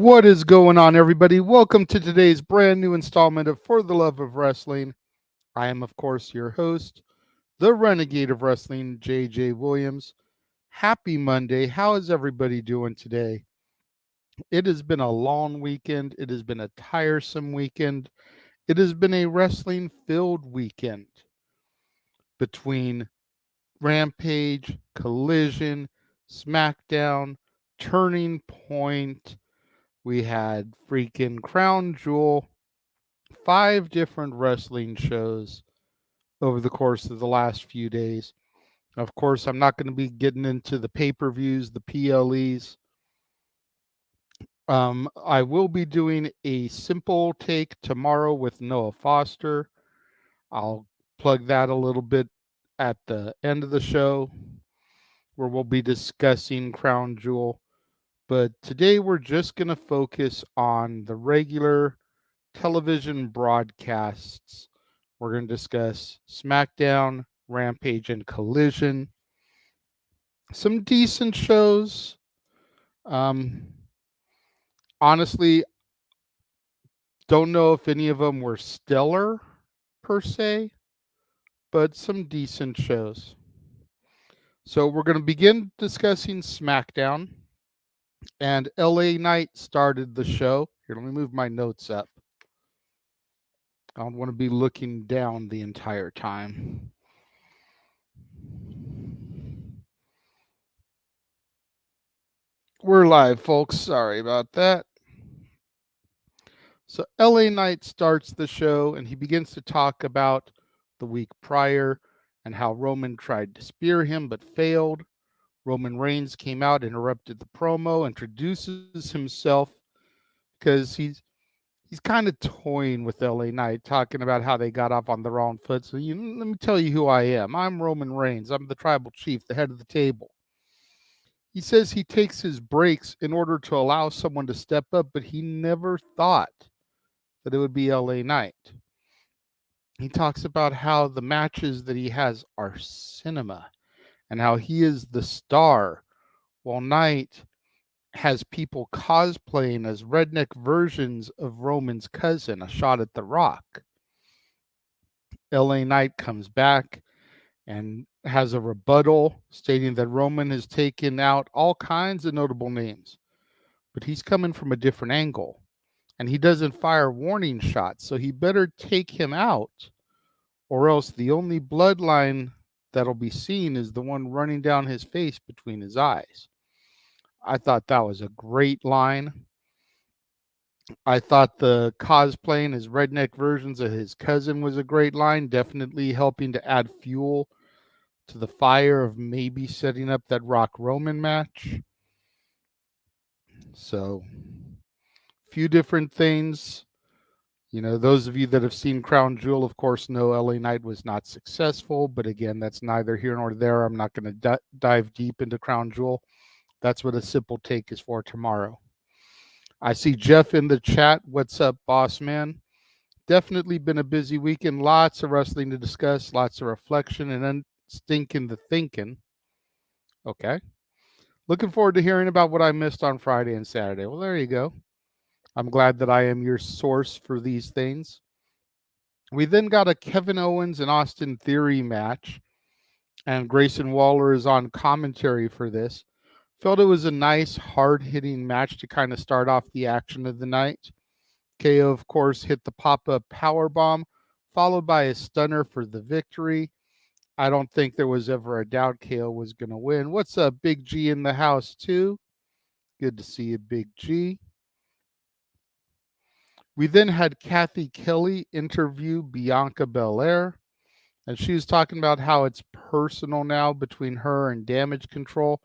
What is going on, everybody? Welcome to today's brand new installment of For the Love of Wrestling. I am, of course, your host, the Renegade of Wrestling, JJ Williams. Happy Monday. How is everybody doing today? It has been a long weekend. It has been a tiresome weekend. It has been a wrestling filled weekend between Rampage, Collision, Smackdown, Turning Point. We had freaking Crown Jewel, 5 different wrestling shows over the course of the last few days. Of course, I'm not going to be getting into the pay-per-views, the PLEs. I will be doing a simple take tomorrow with Noah Foster. I'll plug that a little bit at the end of the show where we'll be discussing Crown Jewel. But today we're just going to focus on the regular television broadcasts. We're going to discuss SmackDown, Rampage, and Collision. Some decent shows. Honestly, don't know if any of them were stellar per se, but some decent shows. So we're going to begin discussing SmackDown. And LA Knight started the show. Here, let me move my notes up. I don't want to be looking down the entire time. We're live, folks. Sorry about that. So LA Knight starts the show and he begins to talk about the week prior and how Roman tried to spear him but failed. Roman Reigns came out, interrupted the promo, introduces himself because he's kind of toying with LA Knight, talking about how they got off on the wrong foot. So let me tell you who I am. I'm Roman Reigns. I'm the tribal chief, the head of the table. He says he takes his breaks in order to allow someone to step up, but he never thought that it would be LA Knight. He talks about how the matches that he has are cinema and how he is the star, while Knight has people cosplaying as redneck versions of Roman's cousin, a shot at The Rock. LA Knight comes back and has a rebuttal stating that Roman has taken out all kinds of notable names, but he's coming from a different angle and he doesn't fire warning shots, so he better take him out or else the only bloodline that'll be seen is the one running down his face between his eyes. I thought that was a great line. I thought the cosplaying as redneck versions of his cousin was a great line, definitely helping to add fuel to the fire of maybe setting up that Rock Roman match. So, few different things. You know, those of you that have seen Crown Jewel, of course, know LA Knight was not successful. But again, that's neither here nor there. I'm not going to dive deep into Crown Jewel. That's what a simple take is for tomorrow. I see Jeff in the chat. What's up, boss man? Definitely been a busy weekend. Lots of wrestling to discuss, lots of reflection, and then stinking the thinking. Okay. Looking forward to hearing about what I missed on Friday and Saturday. Well, there you go. I'm glad that I am your source for these things. We then got a Kevin Owens and Austin Theory match, and Grayson Waller is on commentary for this. Felt it was a nice, hard-hitting match to kind of start off the action of the night. KO, of course, hit the pop-up powerbomb, followed by a stunner for the victory. I don't think there was ever a doubt KO was going to win. What's up, Big G in the house, too? Good to see you, Big G. We then had Kathy Kelly interview Bianca Belair, and she was talking about how it's personal now between her and Damage Control,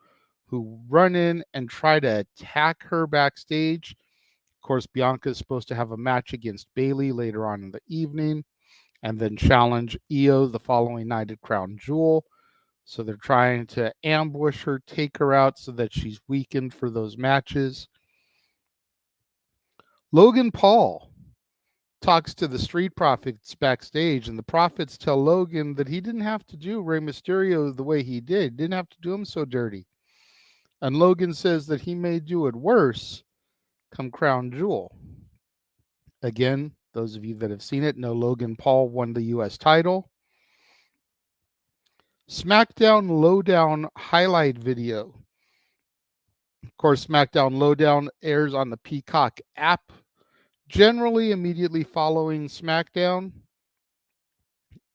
who run in and try to attack her backstage. Of course, Bianca is supposed to have a match against Bayley later on in the evening and then challenge Io the following night at Crown Jewel. So they're trying to ambush her, take her out so that she's weakened for those matches. Logan Paul talks to the Street Profits backstage, and the Profits tell Logan that he didn't have to do Rey Mysterio the way he did. Didn't have to do him so dirty. And Logan says that he may do it worse come Crown Jewel. Again, those of you that have seen it know Logan Paul won the U.S. title. Smackdown Lowdown highlight video. Of course, Smackdown Lowdown airs on the Peacock app, generally immediately following Smackdown.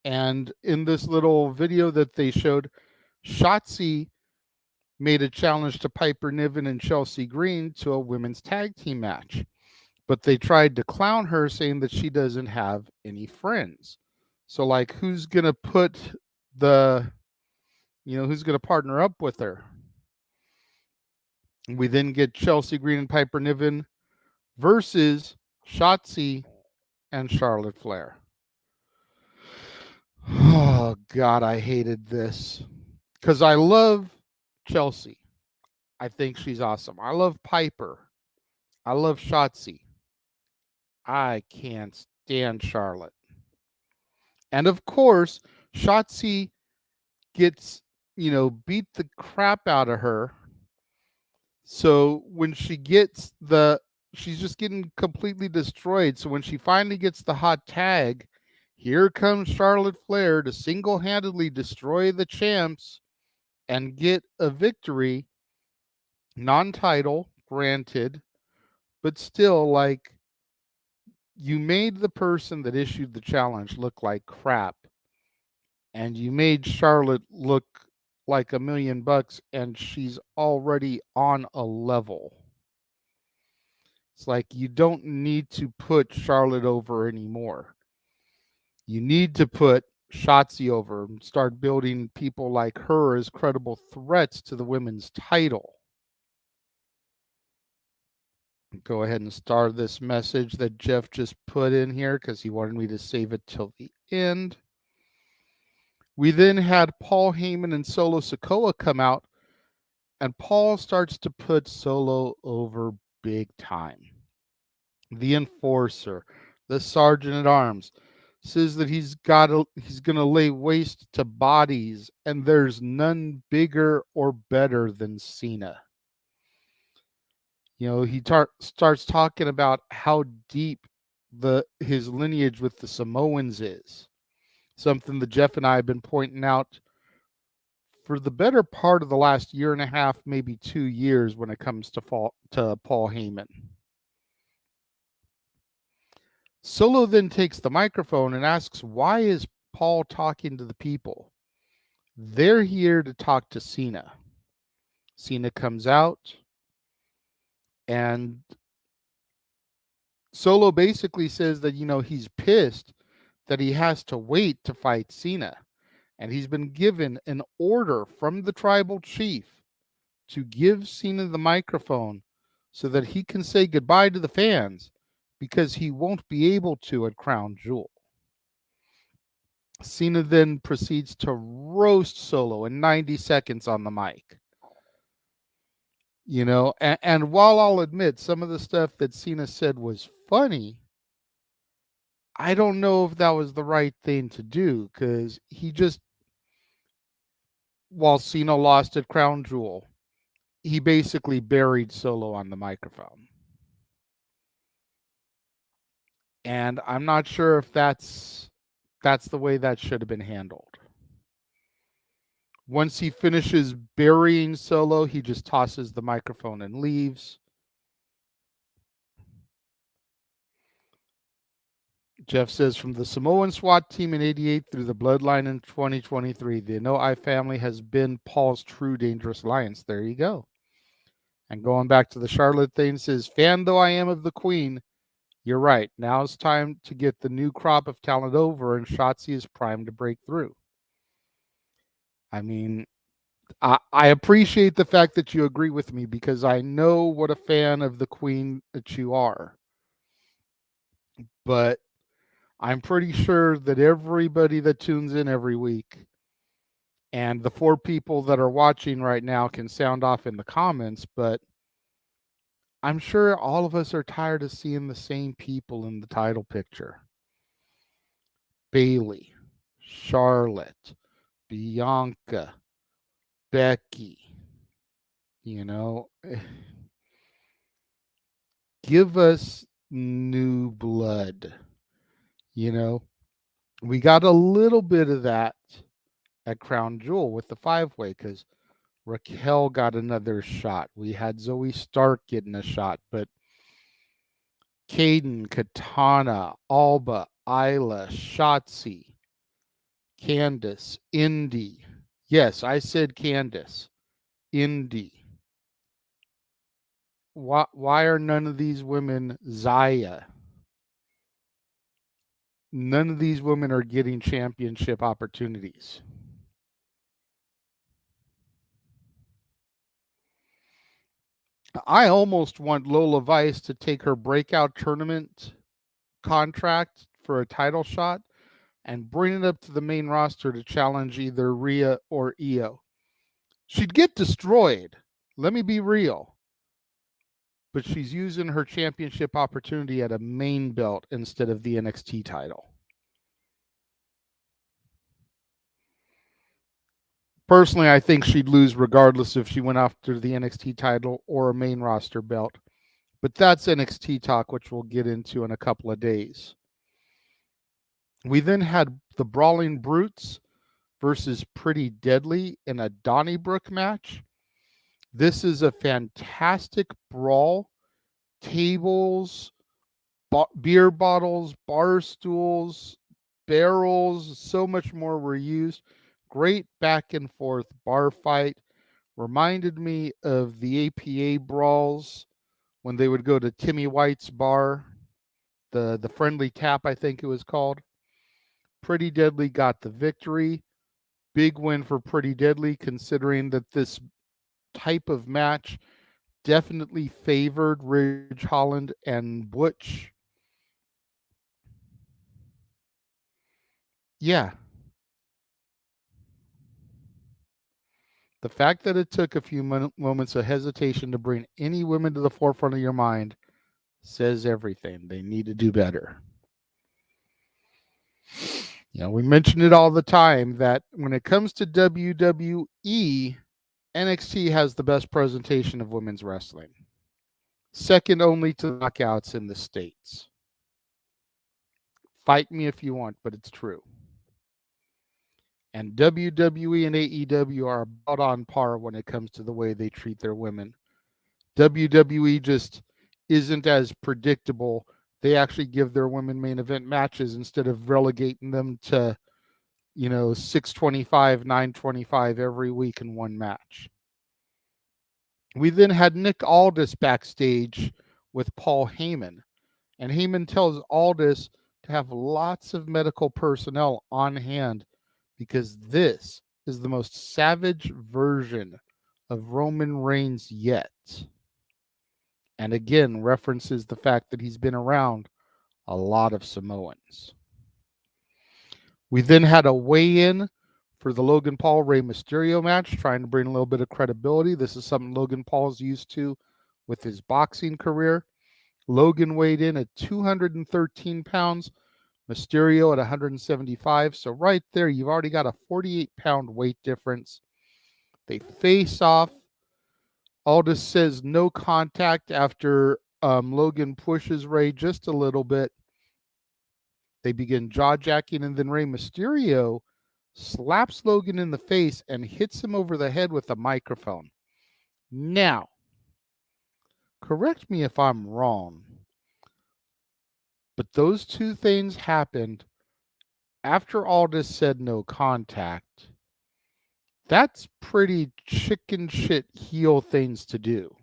And in this little video that they showed, Shotzi made a challenge to Piper Niven and Chelsea Green to a women's tag team match. But they tried to clown her, saying that she doesn't have any friends. So, like, who's going to put who's going to partner up with her? We then get Chelsea Green and Piper Niven versus Shotzi and Charlotte Flair. Oh, God, I hated this. Because I love Chelsea. I think she's awesome. I love Piper. I love Shotzi. I can't stand Charlotte. And of course, Shotzi gets, beat the crap out of her. So when she gets she's just getting completely destroyed. So when she finally gets the hot tag, here comes Charlotte Flair to single-handedly destroy the champs and get a victory. Non-title, granted, but still, like, you made the person that issued the challenge look like crap, and you made Charlotte look like $1 million, and she's already on a level. It's like you don't need to put Charlotte over anymore. You need to put Shotzi over and start building people like her as credible threats to the women's title. Go ahead and start this message that Jeff just put in here because he wanted me to save it till the end. We then had Paul Heyman and Solo Sikoa come out, and Paul starts to put Solo over big time. The Enforcer, the Sergeant at Arms, says that he's going to lay waste to bodies, and there's none bigger or better than Cena. He starts talking about how deep his lineage with the Samoans is. Something that Jeff and I have been pointing out for the better part of the last year and a half, maybe 2 years, when it comes to Paul Heyman. Solo then takes the microphone and asks, why is Paul talking to the people? They're here to talk to Cena. Cena comes out, and Solo basically says that, he's pissed that he has to wait to fight Cena. And he's been given an order from the tribal chief to give Cena the microphone so that he can say goodbye to the fans, because he won't be able to at Crown Jewel. Cena then proceeds to roast Solo in 90 seconds on the mic. And while I'll admit some of the stuff that Cena said was funny, I don't know if that was the right thing to do, because while Cena lost at Crown Jewel, he basically buried Solo on the microphone. And I'm not sure if that's the way that should have been handled. Once he finishes burying Solo, he just tosses the microphone and leaves. Jeff says, from the Samoan SWAT team in 88 through the Bloodline in 2023, the Anoa'i family has been Paul's true dangerous alliance. There you go. And going back to the Charlotte thing, says, fan though I am of the Queen, you're right. Now it's time to get the new crop of talent over, and Shotzi is primed to break through. I mean, I appreciate the fact that you agree with me, because I know what a fan of the Queen that you are. But I'm pretty sure that everybody that tunes in every week, and the 4 people that are watching right now, can sound off in the comments, but I'm sure all of us are tired of seeing the same people in the title picture. Bayley, Charlotte, Bianca, Becky, give us new blood. We got a little bit of that at Crown Jewel with the 5-way because Raquel got another shot. We had Zoe Stark getting a shot, but Kaden, Katana, Alba, Isla, Shotzi, Candice, Indy. Yes, I said Candice. Indy. Why are none of these women Zaya? None of these women are getting championship opportunities. I almost want Lola Vice to take her breakout tournament contract for a title shot and bring it up to the main roster to challenge either Rhea or Io. She'd get destroyed. Let me be real. But she's using her championship opportunity at a main belt instead of the NXT title. Personally, I think she'd lose regardless if she went after the NXT title or a main roster belt. But that's NXT talk, which we'll get into in a couple of days. We then had the Brawling Brutes versus Pretty Deadly in a Donnybrook match. This is a fantastic brawl. Tables, beer bottles, bar stools, barrels, so much more were used. Great back and forth bar fight. Reminded me of the APA brawls when they would go to Timmy White's bar, the Friendly Tap, I think it was called. Pretty Deadly got the victory. Big win for Pretty Deadly, considering that this type of match definitely favored Ridge Holland and Butch. Yeah. The fact that it took a few moments of hesitation to bring any women to the forefront of your mind says everything. They need to do better. We mention it all the time that when it comes to WWE, NXT has the best presentation of women's wrestling. Second only to knockouts in the States. Fight me if you want, but it's true. And WWE and AEW are about on par when it comes to the way they treat their women. WWE just isn't as predictable. They actually give their women main event matches instead of relegating them to, 625, 925 every week in one match. We then had Nick Aldis backstage with Paul Heyman. And Heyman tells Aldis to have lots of medical personnel on hand because this is the most savage version of Roman Reigns yet. And again, references the fact that he's been around a lot of Samoans. We then had a weigh-in for the Logan Paul Rey Mysterio match, trying to bring a little bit of credibility. This is something Logan Paul's used to with his boxing career. Logan weighed in at 213 pounds, Mysterio at 175. So right there, you've already got a 48-pound weight difference. They face off. Aldis says no contact after Logan pushes Rey just a little bit. They begin jaw-jacking, and then Rey Mysterio slaps Logan in the face and hits him over the head with a microphone. Now, correct me if I'm wrong, but those two things happened after Aldis said no contact. That's pretty chicken shit heel things to do.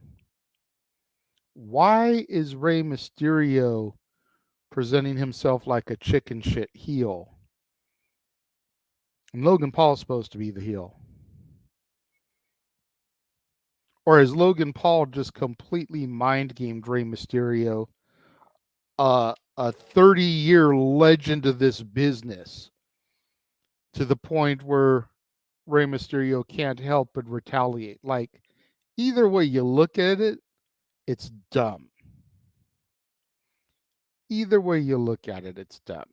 Why is Rey Mysterio presenting himself like a chicken shit heel? And Logan Paul's supposed to be the heel. Or has Logan Paul just completely mind-gamed Rey Mysterio, a 30-year legend of this business, to the point where Rey Mysterio can't help but retaliate? Like, either way you look at it, it's dumb. Either way you look at it, it's dumb.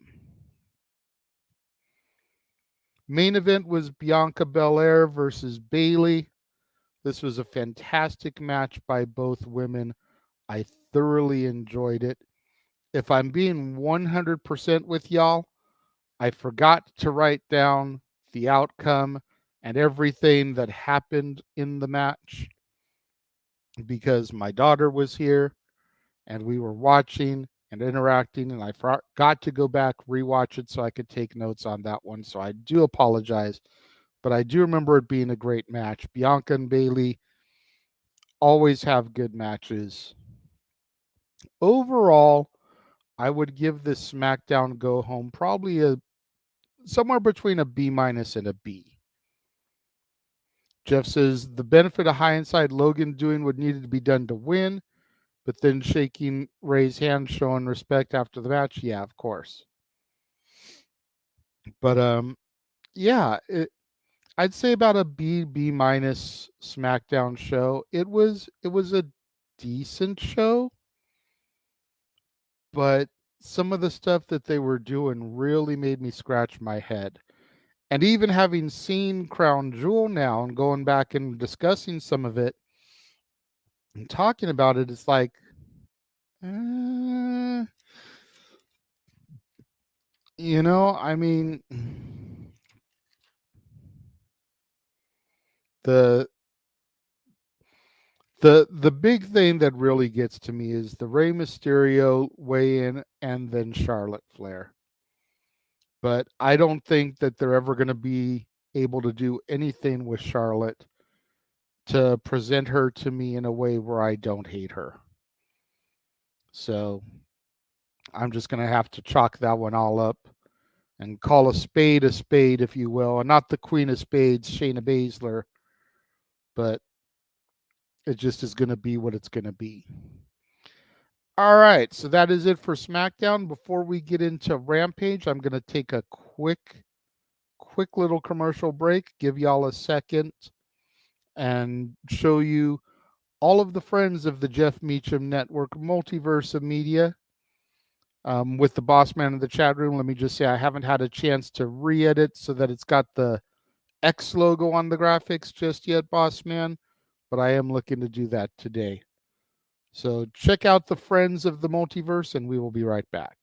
Main event was Bianca Belair versus Bayley. This was a fantastic match by both women. I thoroughly enjoyed it. If I'm being 100% with y'all, I forgot to write down the outcome and everything that happened in the match because my daughter was here and we were watching and interacting, and I forgot to go back, rewatch it so I could take notes on that one. So I do apologize, but I do remember it being a great match. Bianca and Bailey always have good matches. Overall, I would give this SmackDown go home probably a somewhere between a B minus and a B. Jeff says the benefit of hindsight, Logan doing what needed to be done to win, but then shaking Ray's hand, showing respect after the match. Yeah, of course. But yeah, I'd say about a B minus SmackDown show. It was a decent show, but some of the stuff that they were doing really made me scratch my head. And even having seen Crown Jewel now and going back and discussing some of it and talking about it, it's like, uh, I mean, the the big thing that really gets to me is the Rey Mysterio weigh-in and then Charlotte Flair. But I don't think that they're ever going to be able to do anything with Charlotte to present her to me in a way where I don't hate her. So I'm just going to have to chalk that one all up and call a spade, if you will, and not the Queen of Spades, Shayna Baszler, but it just is going to be what it's going to be. All right, so that is it for SmackDown. Before we get into Rampage, I'm going to take a quick little commercial break, give y'all a second, and show you all of the friends of the Jeff Meacham Network multiverse of media. With the boss man in the chat room, let me just say I haven't had a chance to re-edit so that it's got the X logo on the graphics just yet, boss man, but I am looking to do that today. So check out the friends of the multiverse, and we will be right back.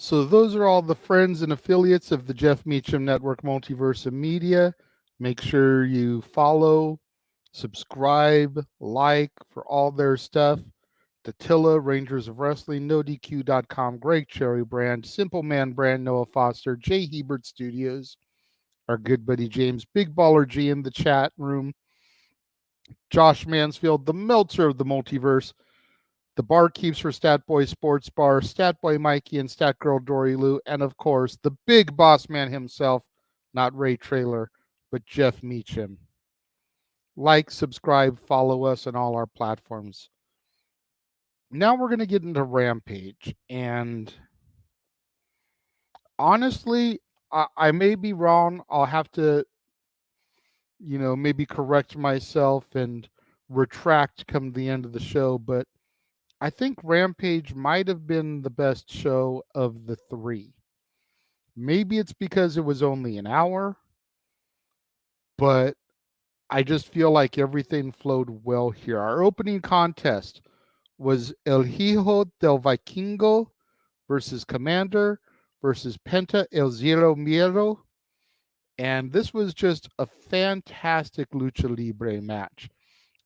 So those are all the friends and affiliates of the Jeff Meacham Network Multiverse of Media. Make sure you follow, subscribe, like for all their stuff. Datilla, Rangers of Wrestling, NoDQ.com, Greg Cherry Brand, Simple Man Brand, Noah Foster, Jay Hebert Studios, our good buddy James, Big Baller G in the chat room, Josh Mansfield, the Meltzer of the Multiverse, the Barkeeps for Stat Boy Sports Bar, Stat Boy Mikey and Stat Girl Dory Lou, and of course, the big boss man himself, not Ray Traylor, but Jeff Meacham. Like, subscribe, follow us on all our platforms. Now we're going to get into Rampage. And honestly, I may be wrong. I'll have to, maybe correct myself and retract come the end of the show. But I think Rampage might have been the best show of the three. Maybe it's because it was only an hour, but I just feel like everything flowed well here. Our opening contest was El Hijo del Vikingo versus Commander versus Penta El Zero Miedo. And this was just a fantastic Lucha Libre match.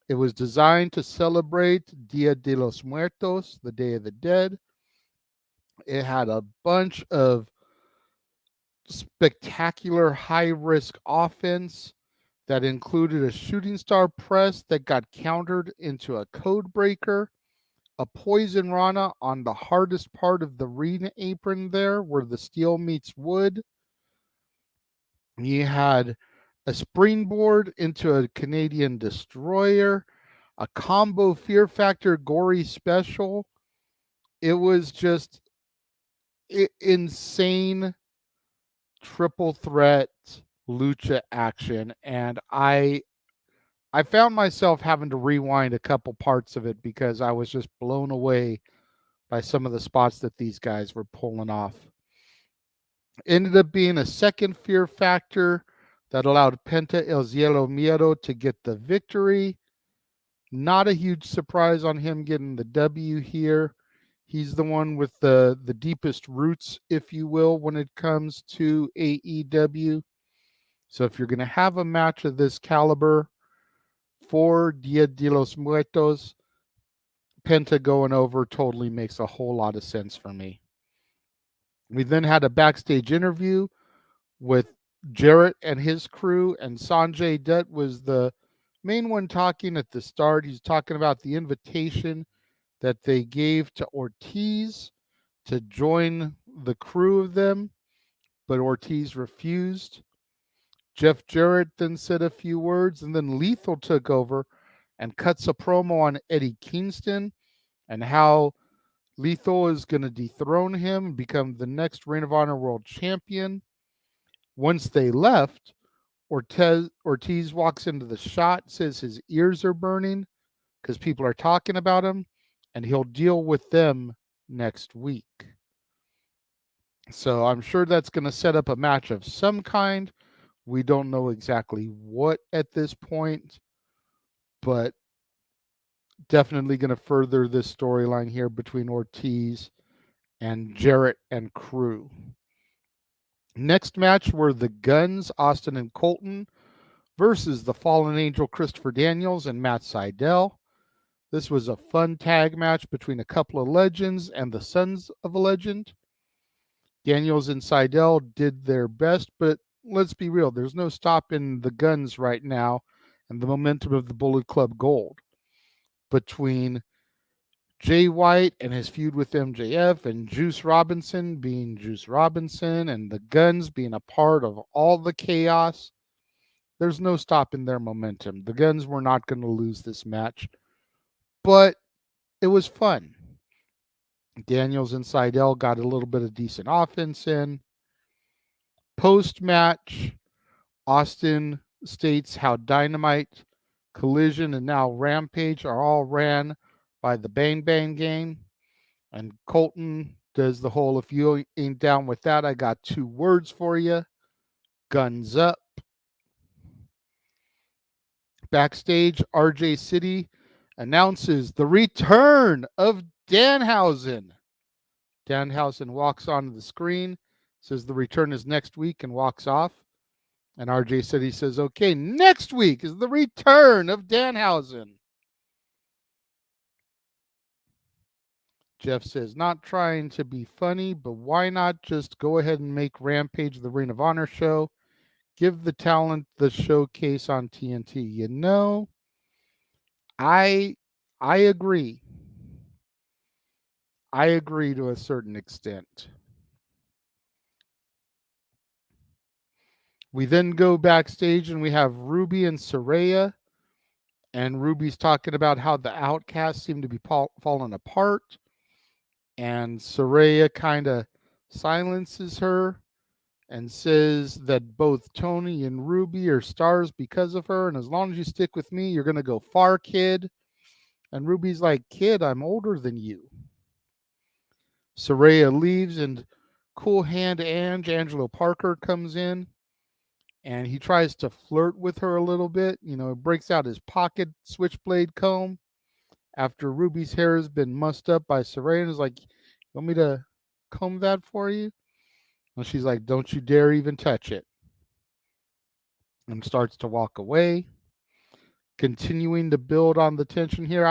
It was designed to celebrate Dia de los Muertos, the Day of the Dead. It had a bunch of spectacular high-risk offense that included a shooting star press that got countered into a code breaker, a poison rana on the hardest part of the ring apron there where the steel meets wood. You had a springboard into a Canadian destroyer, a combo Fear Factor gory special. It was just insane triple threat lucha action, and I found myself having to rewind a couple parts of it because I was just blown away by some of the spots that these guys were pulling off. Ended up being a second Fear Factor that allowed Penta El Cielo Miedo to get the victory. Not a huge surprise on him getting the W here. He's the one with the deepest roots, if you will, when it comes to AEW. So if you're going to have a match of this caliber for Dia de los Muertos, Penta going over totally makes a whole lot of sense for me. We then had a backstage interview with Jarrett and his crew, and Sanjay Dutt was the main one talking at the start. He's talking about the invitation that they gave to Ortiz to join the crew of them, but Ortiz refused. Jeff Jarrett then said a few words, and then Lethal took over and cuts a promo on Eddie Kingston and how Lethal is going to dethrone him and become the next Ring of Honor World Champion. Once they left, Ortiz walks into the shot, says his ears are burning because people are talking about him, and he'll deal with them next week. So I'm sure that's going to set up a match of some kind. We don't know exactly what at this point, but definitely going to further this storyline here between Ortiz and Jarrett and crew. Next match were the Guns, Austin and Colton, versus the Fallen Angel Christopher Daniels and Matt Sydal. This was a fun tag match between a couple of legends and the sons of a legend. Daniels and Sydal did their best, but let's be real, there's no stopping the Guns right now and the momentum of the Bullet Club Gold. Between Jay White and his feud with MJF and Juice Robinson being Juice Robinson and the Guns being a part of all the chaos, there's no stopping their momentum. The Guns were not going to lose this match, but it was fun. Daniels and Sydal got a little bit of decent offense in. Post-match, Austin states how Dynamite, Collision, and now Rampage are all ran by the Bang Bang Gang. And Colton does the whole, if you ain't down with that, I got 2 words for you. Guns up. Backstage, RJ City announces the return of Danhausen. Danhausen walks onto the screen, says the return is next week, and walks off. And RJ City says, okay, next week is the return of Danhausen. Jeff says, not trying to be funny, but why not just go ahead and make Rampage the Ring of Honor show? Give the talent the showcase on TNT. You know, I agree. I agree to a certain extent. We then go backstage and we have Ruby and Saraya. And Ruby's talking about how the Outcasts seem to be falling apart. And Saraya kind of silences her and says that both Tony and Ruby are stars because of her. And as long as you stick with me, you're going to go far, kid. And Ruby's like, kid, I'm older than you. Saraya leaves and Cool Hand Angelo Parker comes in. And he tries to flirt with her a little bit. You know, breaks out his pocket switchblade comb after Ruby's hair has been mussed up by Saraya and is like, you want me to comb that for you? And she's like, don't you dare even touch it. And starts to walk away. Continuing to build on the tension here.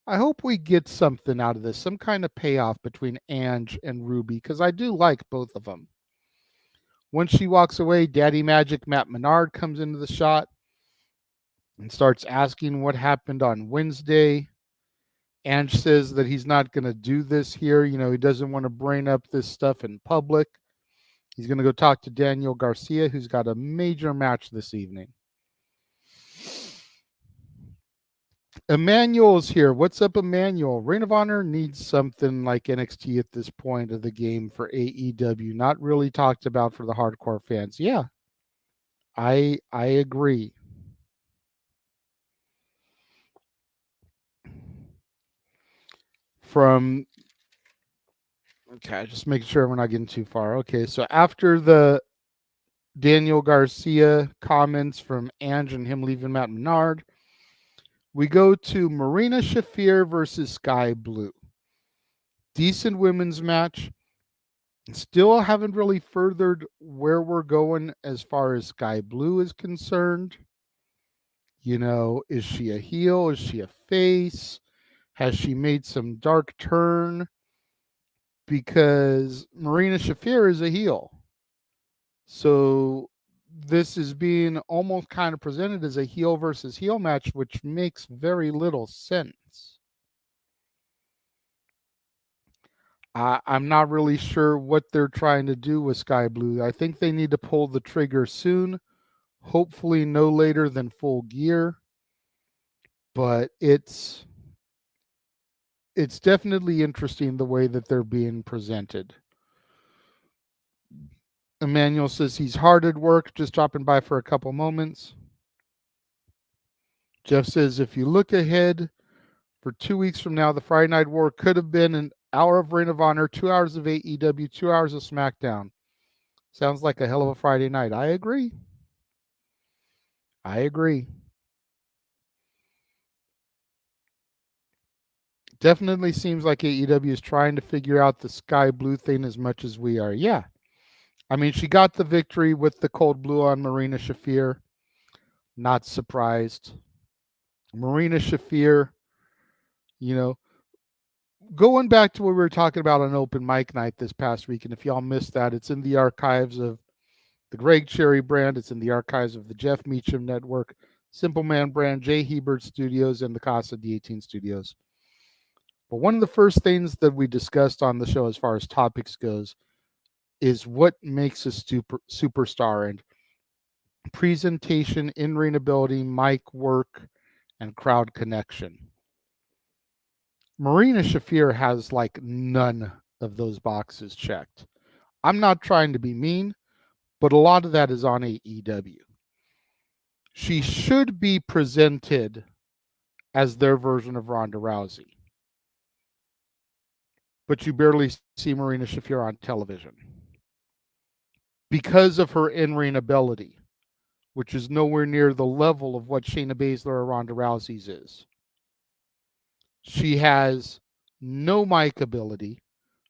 I hope we get something out of this, some kind of payoff between Ange and Ruby, because I do like both of them. Once she walks away, Daddy Magic Matt Menard comes into the shot and starts asking what happened on Wednesday. Ange says that he's not going to do this here. He doesn't want to bring up this stuff in public. He's going to go talk to Daniel Garcia, who's got a major match this evening. Emmanuel's here. What's up, Emmanuel? Ring of Honor needs something like NXT at this point of the game for AEW. Not really talked about for the hardcore fans. Yeah, I agree. Okay, just making sure we're not getting too far. Okay, so after the Daniel Garcia comments from Ange and him leaving Matt Menard, we go to Marina Shafir versus Sky Blue. Decent women's match. Still haven't really furthered where we're going as far as Sky Blue is concerned. Is she a heel? Is she a face? Has she made some dark turn? Because Marina Shafir is a heel. So this is being almost kind of presented as a heel versus heel match, which makes very little sense. I'm not really sure what they're trying to do with Sky Blue. I think they need to pull the trigger soon, hopefully no later than Full Gear. But it's definitely interesting the way that they're being presented. Emmanuel says he's hard at work, just dropping by for a couple moments. Jeff says if you look ahead for 2 weeks from now, the Friday Night War could have been an hour of Ring of Honor, 2 hours of AEW, 2 hours of Smackdown. Sounds like a hell of a Friday night. I agree. Definitely seems like AEW is trying to figure out the Sky Blue thing as much as we are. Yeah. I mean, she got the victory with the cold blue on Marina Shafir. Not surprised. Marina Shafir, going back to what we were talking about on Open Mic Night this past week, and if y'all missed that, it's in the archives of the Greg Cherry brand. It's in the archives of the Jeff Meacham Network, Simple Man brand, Jay Hebert Studios, and the Casa D18 Studios. But one of the first things that we discussed on the show as far as topics goes is what makes a superstar, and presentation, in-ring ability, mic work, and crowd connection. Marina Shafir has like none of those boxes checked. I'm not trying to be mean, but a lot of that is on AEW. She should be presented as their version of Ronda Rousey. But you barely see Marina Shafir on television because of her in-ring ability, which is nowhere near the level of what Shayna Baszler or Ronda Rousey's is. She has no mic ability,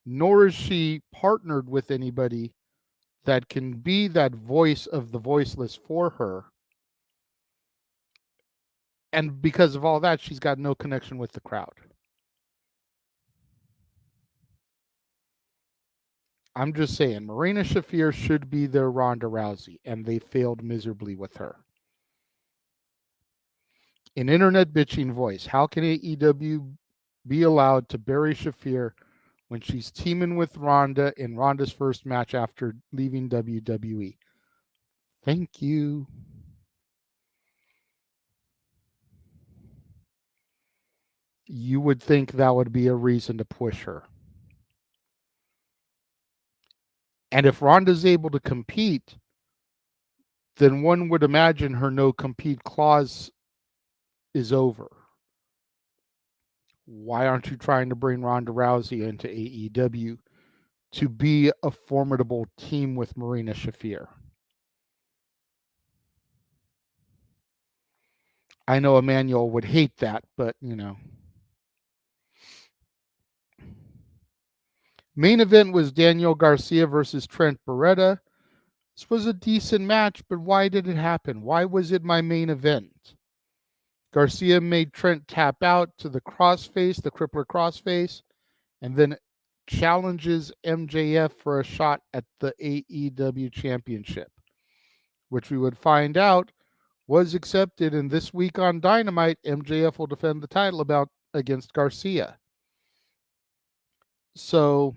nor is she partnered with anybody that can be that voice of the voiceless for her. And because of all that, she's got no connection with the crowd. I'm just saying, Marina Shafir should be their Ronda Rousey, and they failed miserably with her. In internet bitching voice, how can AEW be allowed to bury Shafir when she's teaming with Ronda in Ronda's first match after leaving WWE? Thank you. You would think that would be a reason to push her. And if Ronda's able to compete, then one would imagine her no compete clause is over. Why aren't you trying to bring Ronda Rousey into AEW to be a formidable team with Marina Shafir? I know Emmanuel would hate that, but Main event was Daniel Garcia versus Trent Beretta. This was a decent match, but why did it happen? Why was it my main event? Garcia made Trent tap out to the crossface, the crippler crossface, and then challenges MJF for a shot at the AEW championship, which we would find out was accepted, and this week on Dynamite, MJF will defend the title against Garcia. So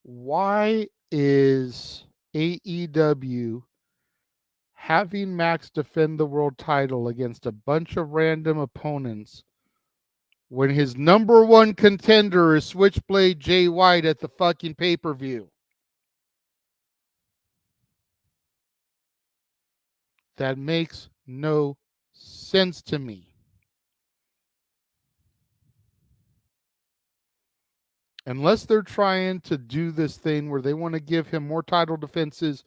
why is AEW having Max defend the world title against a bunch of random opponents when his number one contender is Switchblade Jay White at the fucking pay-per-view? That makes no sense to me. Unless they're trying to do this thing where they want to give him more title defenses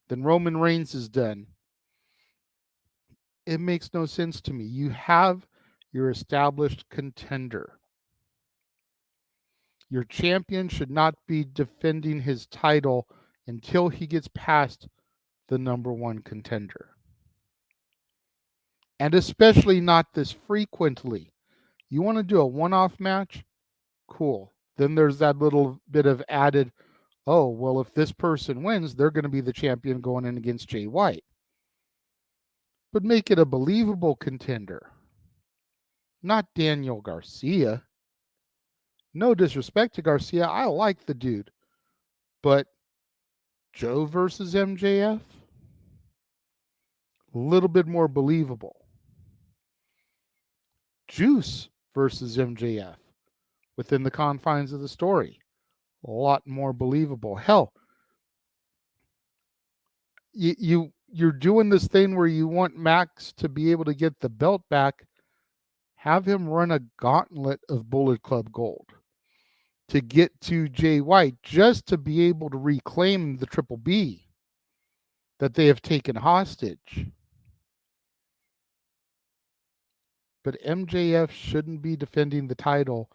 than Roman Reigns has done, it makes no sense to me. You have your established contender. Your champion should not be defending his title until he gets past the number one contender. And especially not this frequently. You want to do a one-off match? Cool. Then there's that little bit of added, oh, well, if this person wins, they're going to be the champion going in against Jay White. But make it a believable contender. Not Daniel Garcia. No disrespect to Garcia. I like the dude. But Joe versus MJF? A little bit more believable. Juice versus MJF within the confines of the story. A lot more believable. Hell, you're doing this thing where you want Max to be able to get the belt back. Have him run a gauntlet of Bullet Club Gold to get to Jay White, just to be able to reclaim the Triple B that they have taken hostage. But MJF shouldn't be defending the title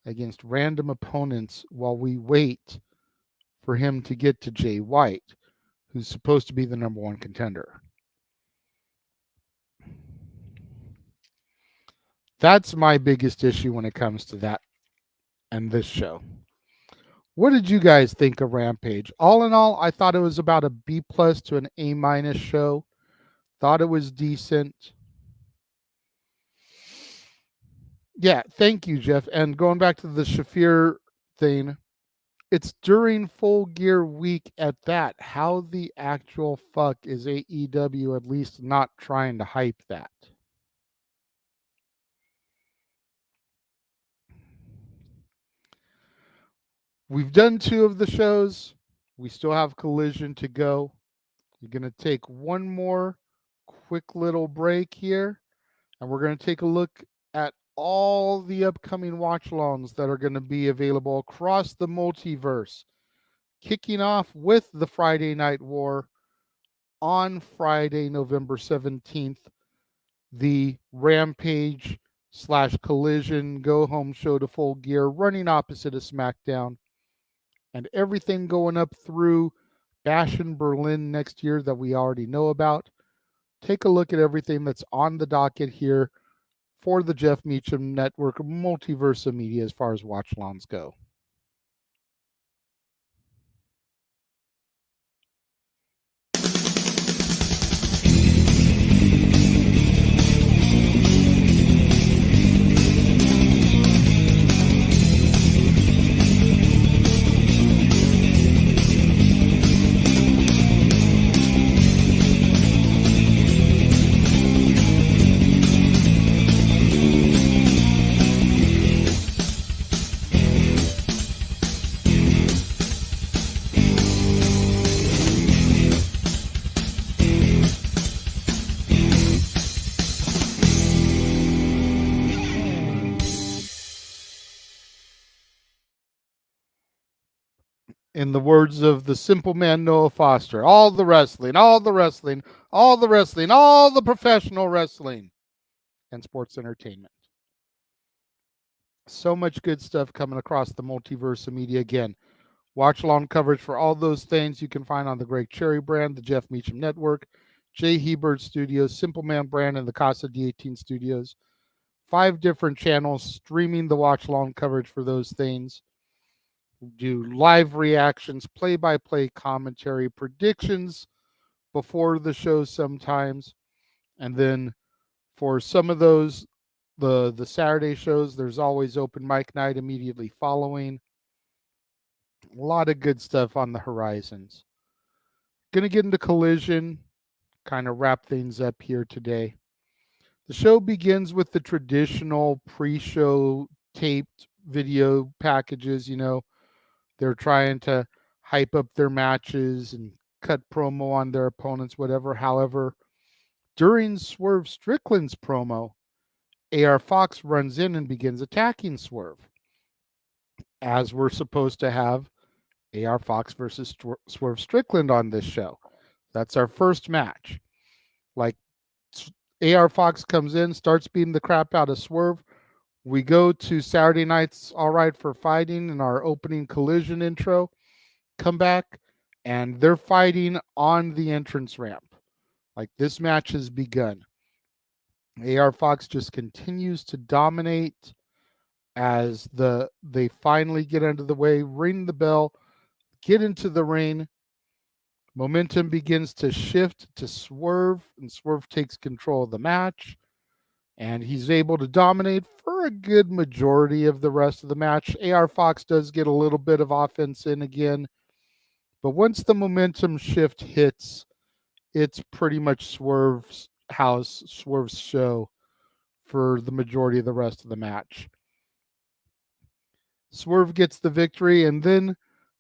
against random opponents while we wait for him to get to Jay White, who's supposed to be the number one contender. That's my biggest issue when it comes to that and this show. What did you guys think of Rampage? All in all, I thought it was about a B+ to an A- show. Thought it was decent. Yeah, thank you, Jeff. And going back to the Shafir thing, it's during Full Gear week at that. How the actual fuck is AEW at least not trying to hype that? We've done 2 of the shows. We still have Collision to go. You're going to take one more quick little break here, and we're going to take a look at all the upcoming watch-alongs that are going to be available across the multiverse, kicking off with the Friday Night War on Friday, November 17th, the Rampage / Collision go-home show to Full Gear running opposite of SmackDown, and everything going up through Bash in Berlin next year that we already know about. Take a look at everything that's on the docket here for the Jeff Meacham Network Multiverse of Media as far as watch-alongs go. In the words of the simple man Noah Foster, all the wrestling, all the wrestling, all the wrestling, all the professional wrestling and sports entertainment. So much good stuff coming across the multiverse of media. Again, watch along coverage for all those things you can find on the Greg Cherry brand, the Jeff Meacham Network, Jay Hebert Studios, Simple Man brand, and the Casa D18 Studios. 5 different channels streaming the watch along coverage for those things. Do live reactions, play-by-play commentary, predictions before the show sometimes. And then for some of those, the Saturday shows, there's always open mic night immediately following. A lot of good stuff on the horizons. Gonna get into Collision, kind of wrap things up here today. The show begins with the traditional pre-show taped video packages. They're trying to hype up their matches and cut promo on their opponents, whatever. However, during Swerve Strickland's promo, AR Fox runs in and begins attacking Swerve, as we're supposed to have AR Fox versus Swerve Strickland on this show. That's our first match. Like, AR Fox comes in, starts beating the crap out of Swerve. We go to Saturday Night's All Right for Fighting in our opening Collision intro. Come back, and they're fighting on the entrance ramp. Like, this match has begun. AR Fox just continues to dominate as they finally get out of the way, ring the bell, get into the ring. Momentum begins to shift to Swerve, and Swerve takes control of the match. And he's able to dominate for a good majority of the rest of the match. AR Fox does get a little bit of offense in again. But once the momentum shift hits, it's pretty much Swerve's house, Swerve's show for the majority of the rest of the match. Swerve gets the victory, and then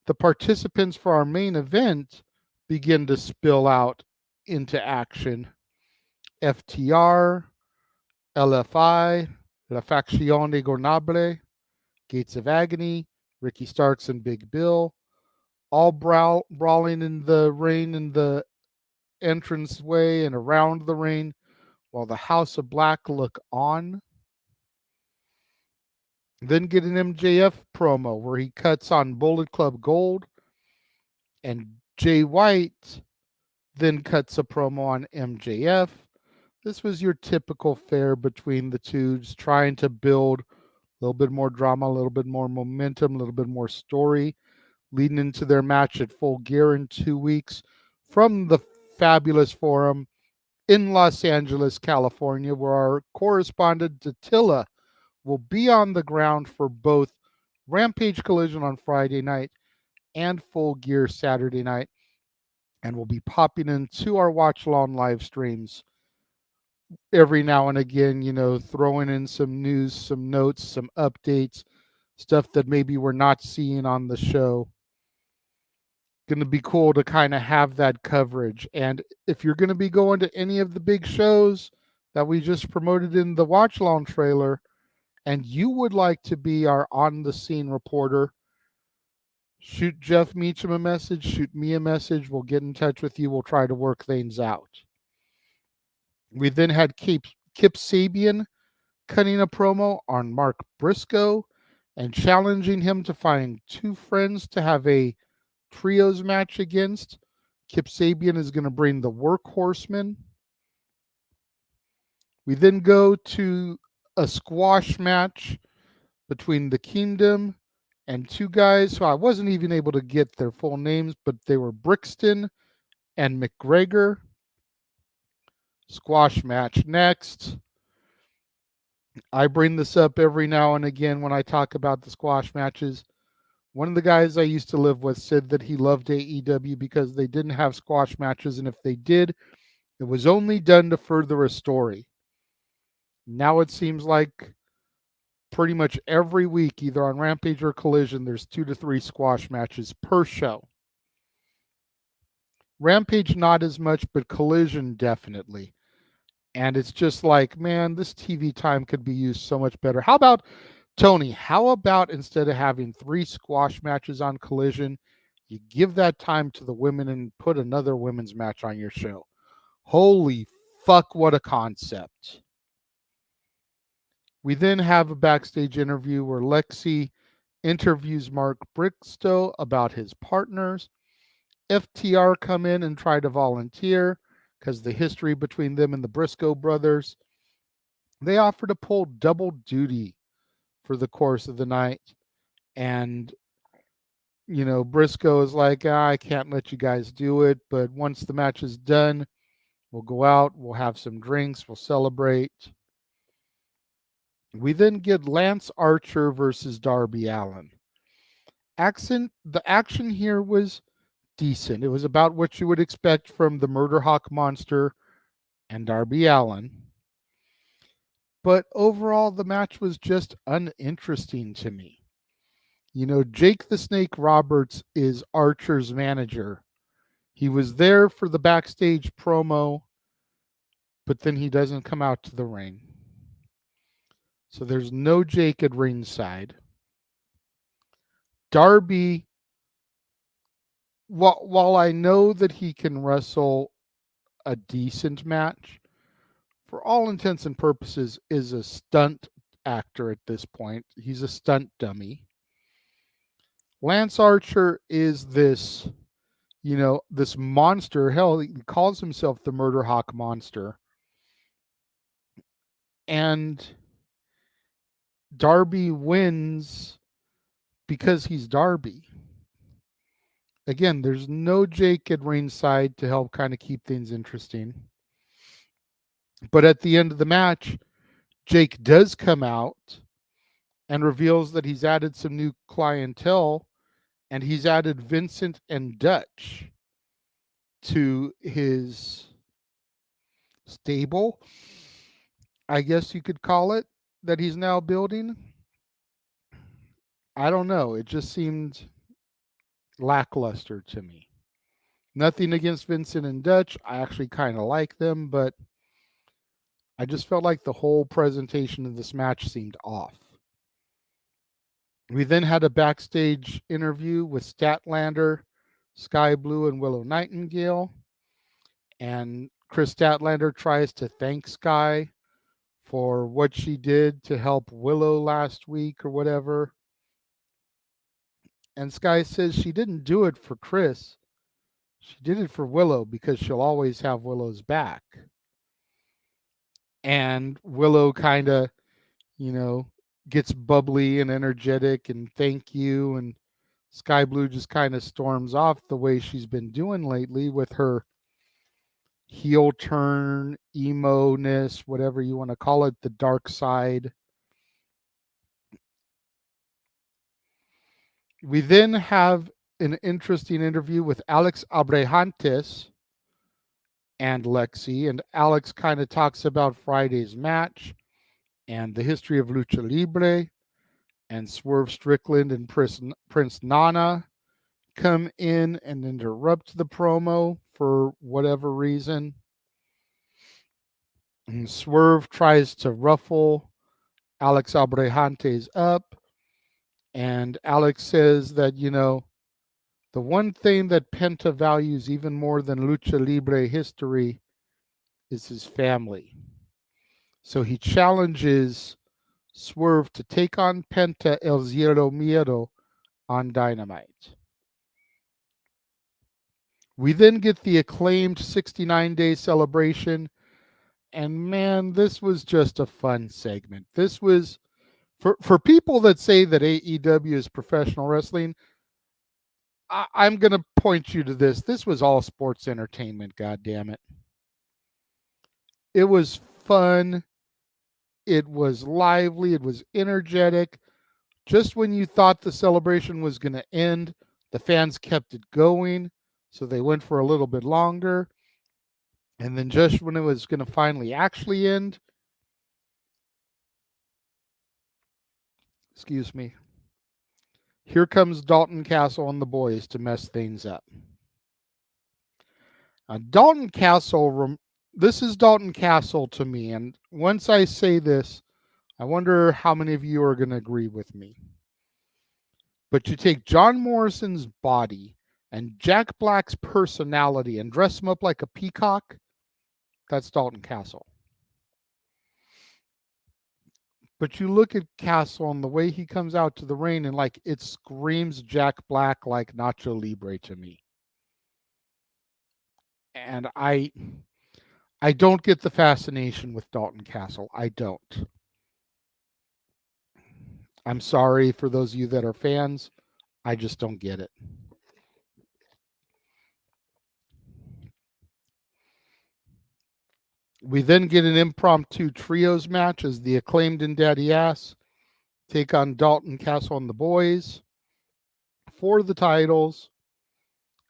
the participants for our main event begin to spill out into action. FTR, LFI, La Facción Ingobernable, Gates of Agony, Ricky Starks and Big Bill, all brawling in the ring in the entranceway and around the ring, while the House of Black look on. Then get an MJF promo where he cuts on Bullet Club Gold, and Jay White then cuts a promo on MJF. This was your typical fare between the two, just trying to build a little bit more drama, a little bit more momentum, a little bit more story, leading into their match at Full Gear in 2 weeks from the fabulous forum in Los Angeles, California, where our correspondent Datilla will be on the ground for both Rampage Collision on Friday night and Full Gear Saturday night, and will be popping into our watch along live streams every now and again, throwing in some news, some notes, some updates, stuff that maybe we're not seeing on the show. Going to be cool to kind of have that coverage. And if you're going to be going to any of the big shows that we just promoted in the watch along trailer, and you would like to be our on the scene reporter, shoot Jeff Meacham a message, shoot me a message. We'll get in touch with you. We'll try to work things out. We then had Kip Sabian cutting a promo on Mark Briscoe and challenging him to find two friends to have a trios match against. Kip Sabian is going to bring the Workhorsemen. We then go to a squash match between the Kingdom and two guys who I wasn't even able to get their full names, but they were Brixton and McGregor. Squash match next. I bring this up every now and again when I talk about the squash matches. One of the guys I used to live with said that he loved AEW because they didn't have squash matches, and if they did, it was only done to further a story. Now it seems like pretty much every week, either on Rampage or Collision, there's 2 to 3 squash matches per show. Rampage not as much, but Collision definitely. And it's just like, man, this TV time could be used so much better. How about, Tony, instead of having 3 squash matches on Collision, you give that time to the women and put another women's match on your show? Holy fuck, what a concept. We then have a backstage interview where Lexi interviews Mark Bristow about his partners. FTR come in and try to volunteer because the history between them and the Briscoe brothers. They offer to pull double duty for the course of the night. And, Briscoe is like, I can't let you guys do it. But once the match is done, We'll go out, we'll have some drinks, we'll celebrate. We then get Lance Archer versus Darby Allin. The action here was decent. It was about what you would expect from the Murder Hawk Monster and Darby Allin. But overall, the match was just uninteresting to me. You know, Jake the Snake Roberts is Archer's manager. He was there for the backstage promo, but then he doesn't come out to the ring. So there's no Jake at ringside. Darby, while I know that he can wrestle a decent match, for all intents and purposes, is a stunt actor at this point. He's a stunt dummy. Lance Archer is this, this monster. Hell, he calls himself the Murder Hawk Monster. And Darby wins because he's Darby. Again, there's no Jake at ringside to help kind of keep things interesting. But at the end of the match, Jake does come out and reveals that he's added some new clientele, and he's added Vincent and Dutch to his stable, I guess you could call it, that he's now building. I don't know. It just seemed lackluster to me. Nothing against Vincent and Dutch. I actually kind of like them, but I just felt like the whole presentation of this match seemed off. We then had a backstage interview with Statlander, Sky Blue, and Willow Nightingale. And Chris Statlander tries to thank Sky for what she did to help Willow last week or whatever. And Sky says she didn't do it for Chris. She did it for Willow because she'll always have Willow's back. And Willow kind of, gets bubbly and energetic and thank you. And Sky Blue just kind of storms off the way she's been doing lately with her heel turn, emo-ness, whatever you want to call it, the dark side. We then have an interesting interview with Alex Abrahantes and Lexi, and Alex kind of talks about Friday's match and the history of Lucha Libre, and Swerve Strickland and Prince Nana come in and interrupt the promo for whatever reason. And Swerve tries to ruffle Alex Abrahantes up, and Alex says that, the one thing that Penta values even more than Lucha Libre history is his family. So he challenges Swerve to take on Penta El Zero Miedo on Dynamite. We then get the acclaimed 69-day celebration, and man, this was just a fun segment. This was, for people that say that AEW is professional wrestling, I'm going to point you to this. This was all sports entertainment, God damn it. It was fun. It was lively. It was energetic. Just when you thought the celebration was going to end, the fans kept it going. So they went for a little bit longer. And then just when it was going to finally actually end, excuse me, here comes Dalton Castle and the boys to mess things up. Dalton Castle, this is Dalton Castle to me. And once I say this, I wonder how many of you are going to agree with me. But you take John Morrison's body and Jack Black's personality and dress him up like a peacock, that's Dalton Castle. But you look at Castle and the way he comes out to the ring, and like it screams Jack Black like Nacho Libre to me. And I don't get the fascination with Dalton Castle. I don't. I'm sorry for those of you that are fans. I just don't get it. We then get an impromptu trios match as the Acclaimed and Daddy Ass take on Dalton Castle and the Boys for the titles.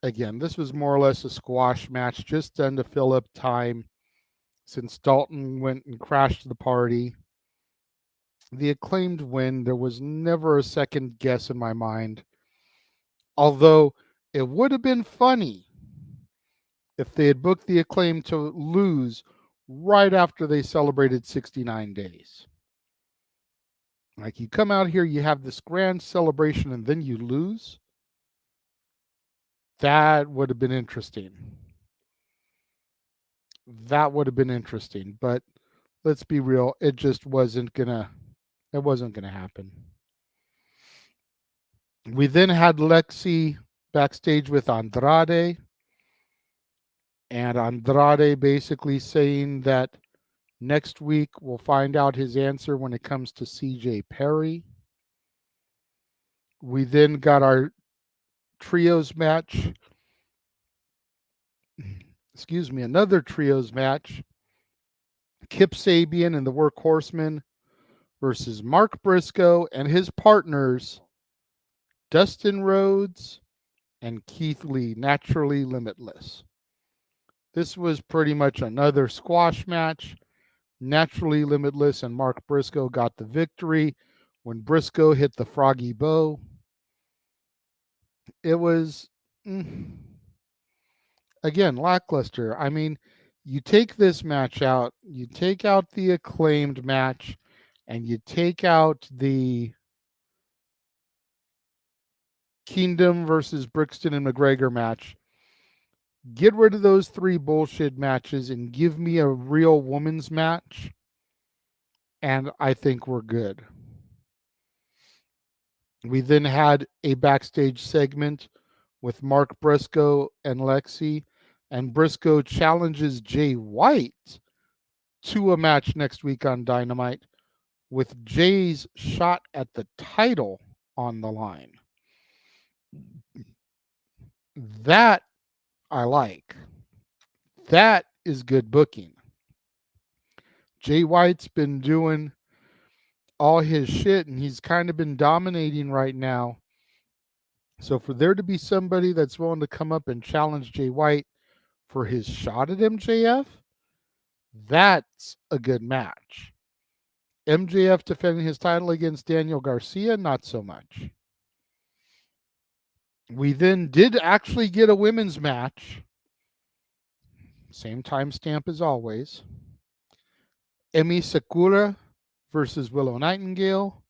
Again, this was more or less a squash match, just done to fill up time since Dalton went and crashed the party. The Acclaimed win. There was never a second guess in my mind. Although it would have been funny if they had booked the Acclaimed to lose right after they celebrated 69 days. Like, you come out here, you have this grand celebration, and then you lose. That would have been interesting. But let's be real, it just wasn't gonna happen. We then had Lexi backstage with Andrade, and Andrade basically saying that next week we'll find out his answer when it comes to CJ Perry. We then got our trios match. Another trios match. Kip Sabian and the Workhorsemen versus Mark Briscoe and his partners, Dustin Rhodes and Keith Lee, Naturally Limitless. This was pretty much another squash match. Naturally Limitless and Mark Briscoe got the victory when Briscoe hit the froggy bow. It was, again, lackluster. I mean, you take this match out, you take out the Acclaimed match, and you take out the Kingdom versus Brixton and McGregor match. Get rid of those 3 bullshit matches and give me a real women's match, and I think we're good. We then had a backstage segment with Mark Briscoe and Lexi, and Briscoe challenges Jay White to a match next week on Dynamite with Jay's shot at the title on the line. That I like. That is good booking. Jay White's been doing all his shit, and he's kind of been dominating right now. So for there to be somebody that's willing to come up and challenge Jay White for his shot at MJF, that's a good match. MJF defending his title against Daniel Garcia, not so much. We then did actually get a women's match. Same timestamp as always. Emi Sakura versus Willow Nightingale.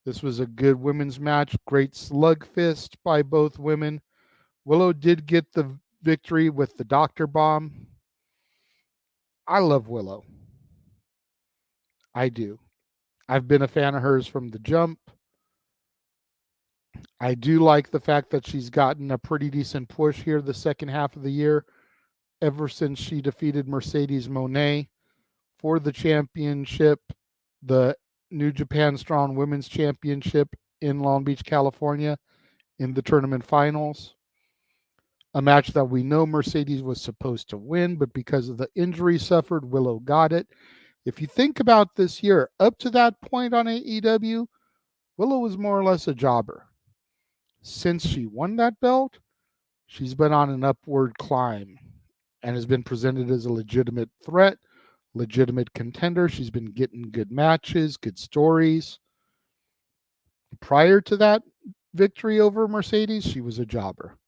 This was a good women's match. Great slugfest by both women. Willow did get the victory with the Doctor Bomb. I love Willow. I do. I've been a fan of hers from the jump. I do like the fact that she's gotten a pretty decent push here the second half of the year, ever since she defeated Mercedes Moné for the championship, the New Japan Strong Women's Championship in Long Beach, California, in the tournament finals. A match that we know Mercedes was supposed to win, but because of the injury suffered, Willow got it. If you think about this year, up to that point on AEW, Willow was more or less a jobber. Since she won that belt, she's been on an upward climb and has been presented as a legitimate threat, legitimate contender. She's been getting good matches, good stories. Prior to that victory over Mercedes, she was a jobber.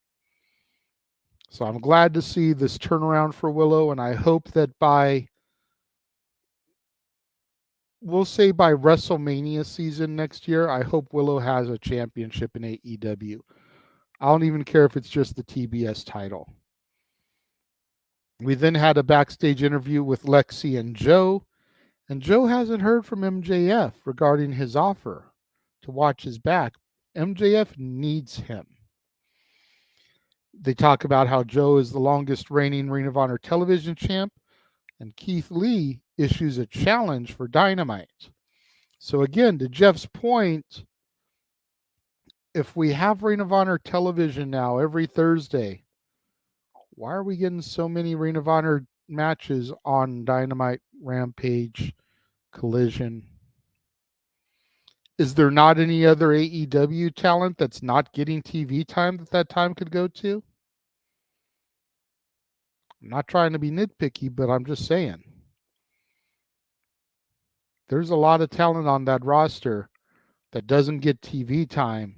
So I'm glad to see this turnaround for Willow, and I hope that we'll say by WrestleMania season next year, I hope Willow has a championship in AEW. I don't even care if it's just the TBS title. We then had a backstage interview with Lexi and Joe hasn't heard from MJF regarding his offer to watch his back. MJF needs him. They talk about how Joe is the longest reigning Ring of Honor television champ, and Keith Lee issues a challenge for Dynamite. So again, to Jeff's point, if we have Ring of Honor television now every Thursday, why are we getting so many Ring of Honor matches on Dynamite, Rampage, Collision. Is there not any other AEW talent that's not getting TV time that time could go to? I'm not trying to be nitpicky, but I'm just saying. There's a lot of talent on that roster that doesn't get TV time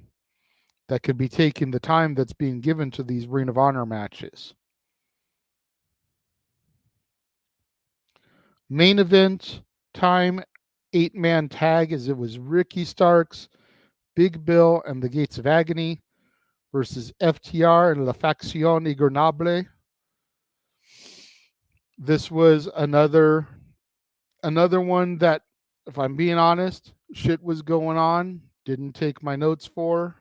that could be taking the time that's being given to these Ring of Honor matches. Main event time, 8-man tag, as it was Ricky Starks, Big Bill, and the Gates of Agony versus FTR and La Facción Ingobernable. This was another one that, if I'm being honest, shit was going on. Didn't take my notes for,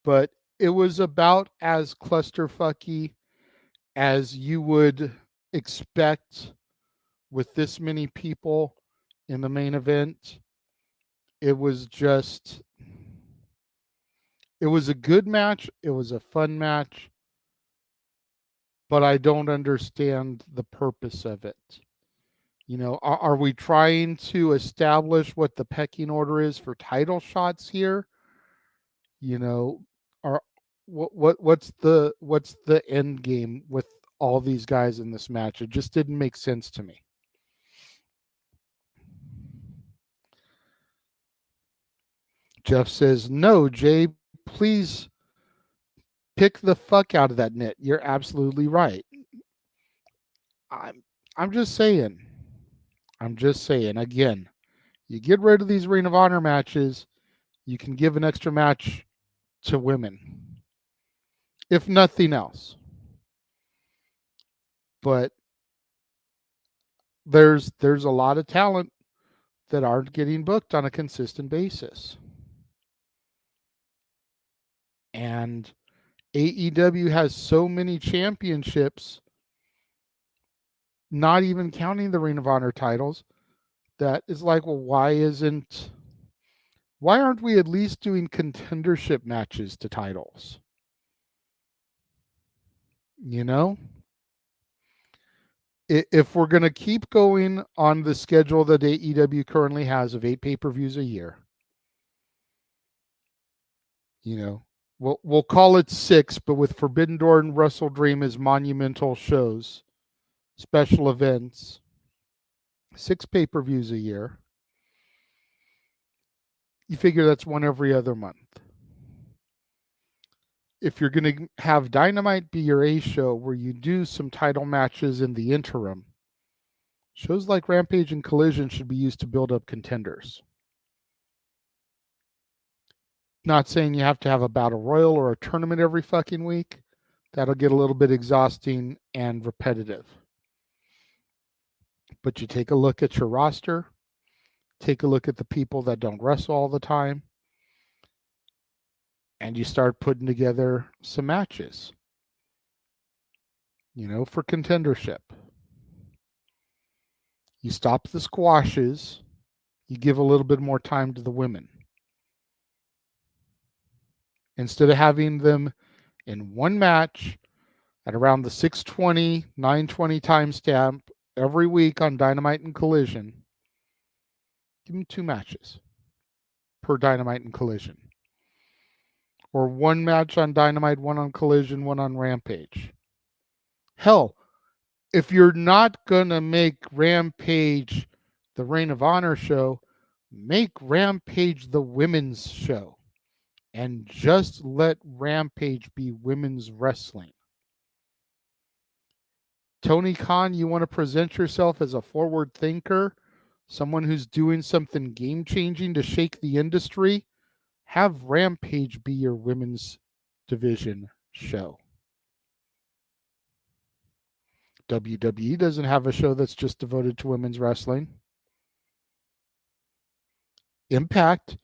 but it was about as clusterfucky as you would expect with this many people in the main event. It was a good match. It was a fun match, but I don't understand the purpose of it. You know, are we trying to establish what the pecking order is for title shots here? You know, are what's the end game with all these guys in this match? It just didn't make sense to me. Jeff says, "No, Jay, please pick the fuck out of that net. You're absolutely right." I'm just saying. Again, you get rid of these Ring of Honor matches, you can give an extra match to women, if nothing else. But there's a lot of talent that aren't getting booked on a consistent basis. And AEW has so many championships, not even counting the Ring of Honor titles, that is like, well, why aren't we at least doing contendership matches to titles? You know? If we're going to keep going on the schedule that AEW currently has of 8 pay-per-views a year, you know, we'll call it 6, but with Forbidden Door and Wrestle Dream as monumental shows, special events, 6 pay-per-views a year. You figure that's one every other month. If you're going to have Dynamite be your A show where you do some title matches in the interim, shows like Rampage and Collision should be used to build up contenders. Not saying you have to have a battle royal or a tournament every fucking week. That'll get a little bit exhausting and repetitive. But you take a look at your roster, take a look at the people that don't wrestle all the time, and you start putting together some matches, you know, for contendership. You stop the squashes, you give a little bit more time to the women. Instead of having them in one match at around the 6:20, 9:20 timestamp every week on Dynamite and Collision, give them 2 matches per Dynamite and Collision. Or 1 match on Dynamite, 1 on Collision, 1 on Rampage. Hell, if you're not going to make Rampage the Reign of Honor show, make Rampage the women's show. And just let Rampage be women's wrestling. Tony Khan, you want to present yourself as a forward thinker, someone who's doing something game-changing to shake the industry? Have Rampage be your women's division show. WWE doesn't have a show that's just devoted to women's wrestling. Impact,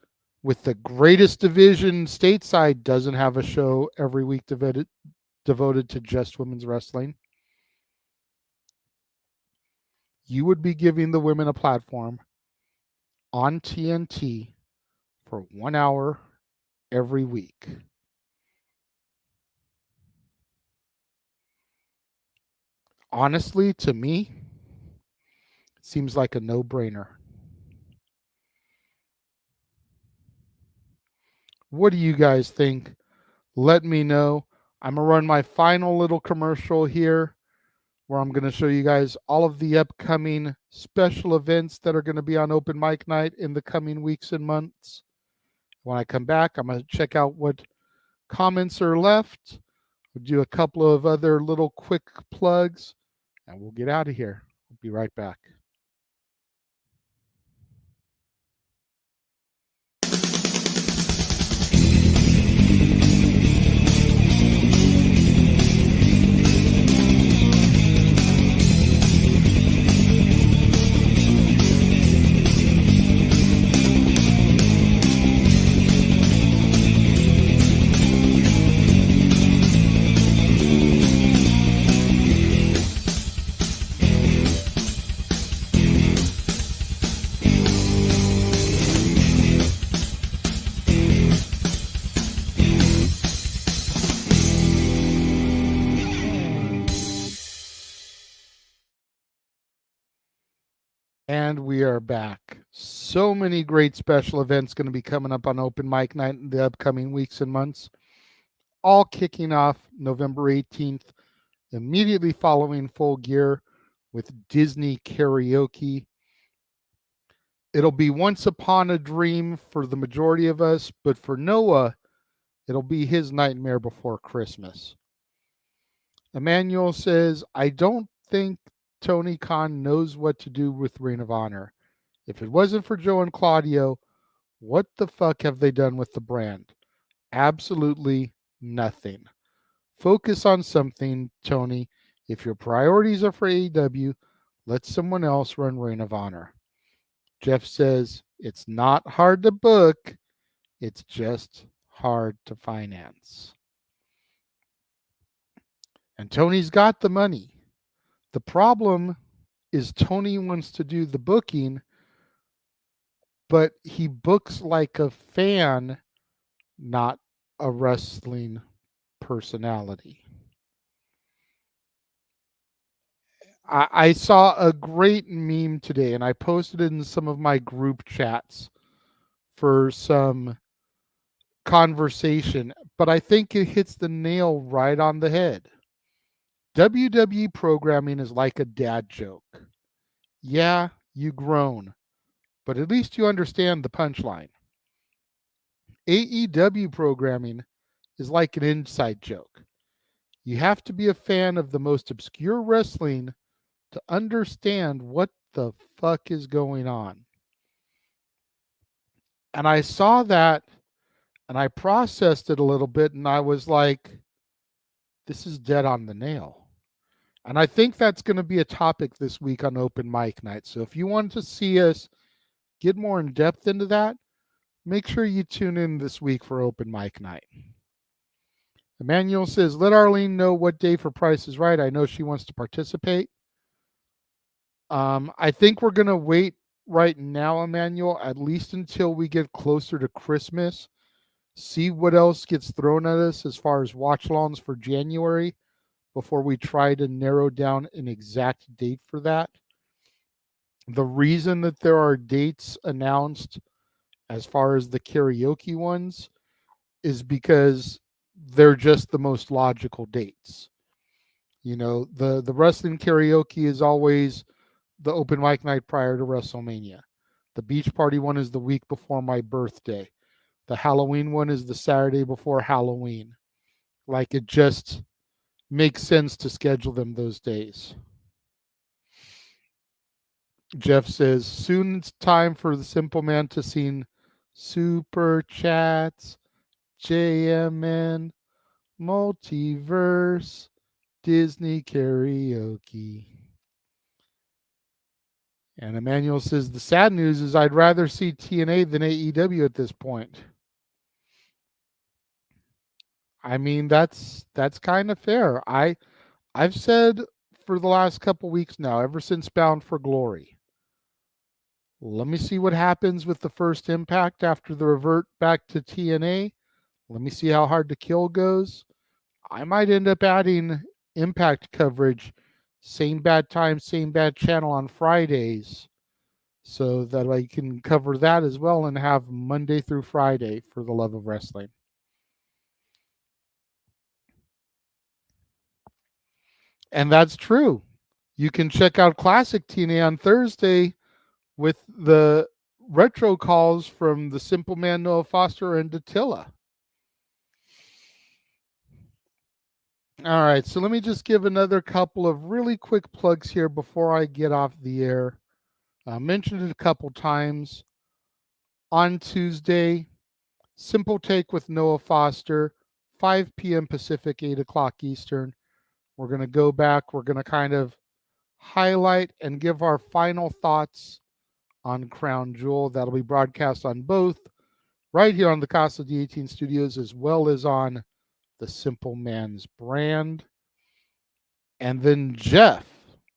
with the greatest division stateside, doesn't have a show every week devoted to just women's wrestling. You would be giving the women a platform on TNT for 1 hour every week. Honestly, to me, it seems like a no-brainer. What do you guys think? Let me know. I'm going to run my final little commercial here where I'm going to show you guys all of the upcoming special events that are going to be on Open Mic Night in the coming weeks and months. When I come back, I'm going to check out what comments are left. We'll do a couple of other little quick plugs, and we'll get out of here. We'll be right back. And we are back. So many great special events going to be coming up on Open Mic Night in the upcoming weeks and months, all kicking off November 18th, immediately following Full Gear with Disney Karaoke. It'll be Once Upon a Dream for the majority of us, but for Noah, it'll be his Nightmare Before Christmas. Emmanuel says, I don't think Tony Khan knows what to do with Ring of Honor. If it wasn't for Joe and Claudio, what the fuck have they done with the brand? Absolutely nothing. Focus on something, Tony. If your priorities are for AEW, let someone else run Ring of Honor. Jeff says, it's not hard to book, it's just hard to finance. And Tony's got the money. The problem is Tony wants to do the booking, but he books like a fan, not a wrestling personality. I saw a great meme today, and I posted it in some of my group chats for some conversation, but I think it hits the nail right on the head. WWE programming is like a dad joke. Yeah, you groan, but at least you understand the punchline. AEW programming is like an inside joke. You have to be a fan of the most obscure wrestling to understand what the fuck is going on. And I saw that and I processed it a little bit and I was like, this is dead on the nail. And I think that's going to be a topic this week on Open Mic Night. So if you want to see us get more in depth into that, make sure you tune in this week for Open Mic Night. Emmanuel says, let Arlene know what day for Price is Right. I know she wants to participate. I think we're going to wait right now, Emmanuel, at least until we get closer to Christmas. See what else gets thrown at us as far as watch-alongs for January before we try to narrow down an exact date for that. The reason that there are dates announced as far as the karaoke ones is because they're just the most logical dates. You know, the wrestling karaoke is always the open mic night prior to WrestleMania. The beach party one is the week before my birthday. The Halloween one is the Saturday before Halloween. Like, it just makes sense to schedule them those days. Jeff says, soon it's time for the Simple Man to sing Super Chats, JMN, Multiverse, Disney Karaoke. And Emmanuel says, the sad news is I'd rather see TNA than AEW at this point. I mean, that's kind of fair. I've said for the last couple weeks now, ever since Bound for Glory, let me see what happens with the first Impact after the revert back to TNA. Let me see how Hard to Kill goes. I might end up adding Impact coverage same bad time, same bad channel on Fridays, so that I can cover that as well and have Monday through Friday for the love of wrestling. And that's true. You can check out Classic TNA on Thursday with the retro calls from the Simple Man, Noah Foster, and Attila. All right, so let me just give another couple of really quick plugs here before I get off the air. I mentioned it a couple times. On Tuesday, Simple Take with Noah Foster, 5 p.m. Pacific, 8 o'clock Eastern. We're going to go back. We're going to kind of highlight and give our final thoughts on Crown Jewel. That'll be broadcast on both right here on the Casa D18 Studios, as well as on the Simple Man's brand. And then Jeff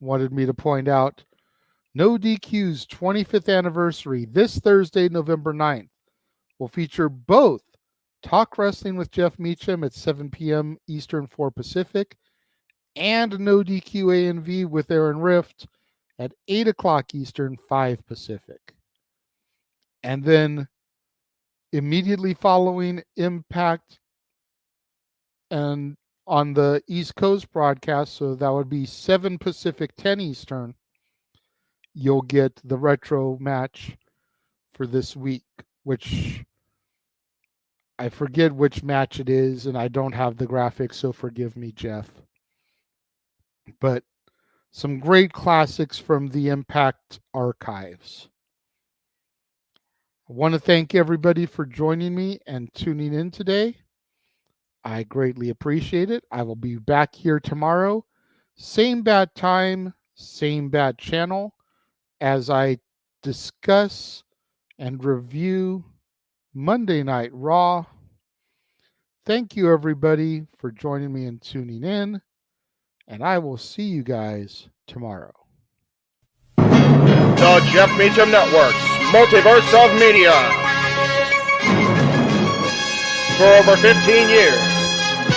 wanted me to point out No DQ's 25th anniversary this Thursday, November 9th, will feature both Talk Wrestling with Jeff Meacham at 7 p.m. Eastern, 4 Pacific, and No DQ A&V with Aaron Rift at 8 o'clock Eastern, 5 Pacific. And then immediately following Impact and on the East Coast broadcast, so that would be 7 Pacific, 10 Eastern, you'll get the retro match for this week, which I forget which match it is, and I don't have the graphics, so forgive me, Jeff. But some great classics from the Impact archives. I want to thank everybody for joining me and tuning in today. I greatly appreciate it. I will be back here tomorrow. Same bad time, same bad channel, as I discuss and review Monday Night Raw. Thank you, everybody, for joining me and tuning in. And I will see you guys tomorrow. The Jeff Meacham Network's Multiverse of Media. For over 15 years,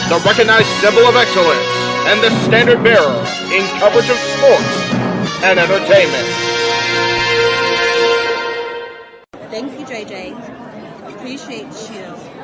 the recognized symbol of excellence and the standard bearer in coverage of sports and entertainment. Thank you, JJ. Appreciate you.